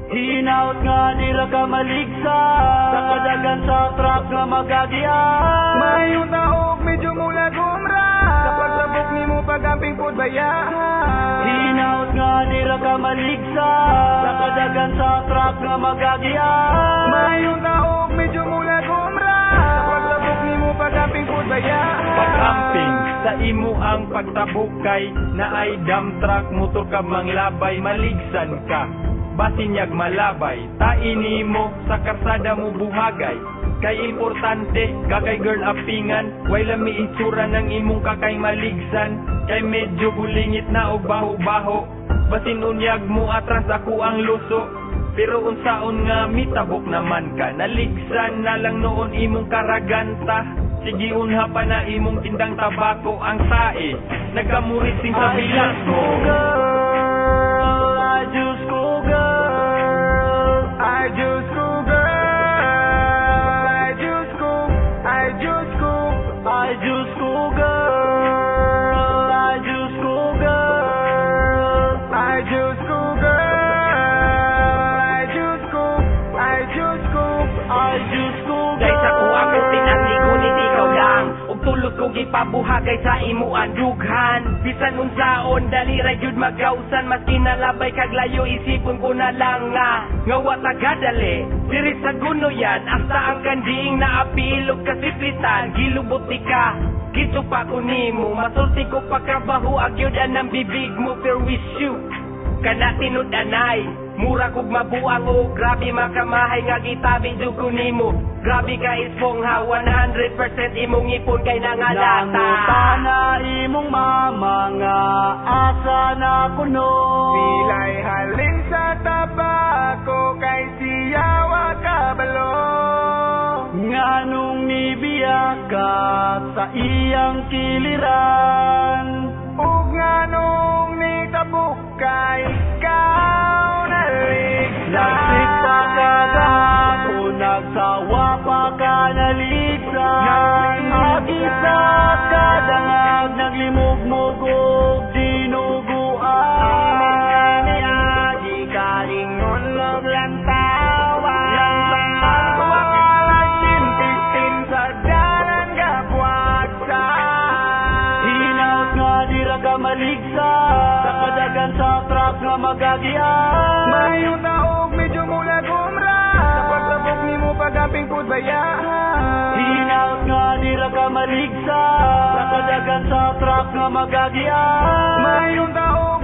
Hinaut nga dira ka maligsa sa kadagan sa truck nga magagiya. Mayong taog medyo mula gumra sa pagsabok ni mo pagamping pod baya. Hinaut nga dira ka maligsa sa kadagan sa truck nga magagiya. Mayong taog medyo mula gumra sa pagsabok ni mo pagamping pod baya. Pag-camping sa imo ang pagtabukay na ay dump truck motor ka manglabay maligsan ka. Basinyag malabay, taini mo sa karsada mo buhagay. Kay importante, kakay girl apingan, way lami itsura ng imong kakay maligsan. Kay medyo bulingit na og baho-baho, basin unyag mo atras ako ang luso. Pero unsaon nga mitabok naman ka, naligsan na lang noon imong karaganta. Sige unha pa na imong tindang tabako ang sae, nagkamurit sing sa bilang ko. I just go girl, I just go girl, I just go, I just go, I just go girl, I just go girl, I just go girl, I just go, I just go, I just go Dahil sa girl. kuha ko tinanligon ikaw lang ug tulog ko gipabuhagay sa imo ang dughan. Bisan unsaon dali ra gyud magkausan, maski nalabay kag layo isipon ko na lang nga wa tagadali diri sa gunoyan hasta ang kanding naapilog kasiplitan gilubuti ka. Gisupa ko nimo masulti ko pagkabaho agyud anang bibig mo pero wish you kana tinud anay mura kog mabuang o grabe makamahay nga gitabi jud ko nimo. Grabe ka ispong ha 100% imong ipon kay nangalata. Nanguta na imong mama nga asa na kuno. pilay halin sa tabako kay siya wa kabalo. Nganong nibiyak ka sa iyang kiliran. Ug nganong nitabok kay ikaw naligsan. Nagsik pa ka ako, nagsawa pa ka naligsan. Agisa ka dangag, naglimog-mugog, dinuguan. Di ka lingon maglantawa. Tintin sa dalan gapwagsa. Hinaut nga dira ka maligsa sa kadagan sa truck nga magagiya. Mayong taog medyo mula gumra sa pagsabok ni mo pagamping pod baya. Hinaut nga dira ka maligsa sa kadagan sa truck nga magagiya. Mayong taog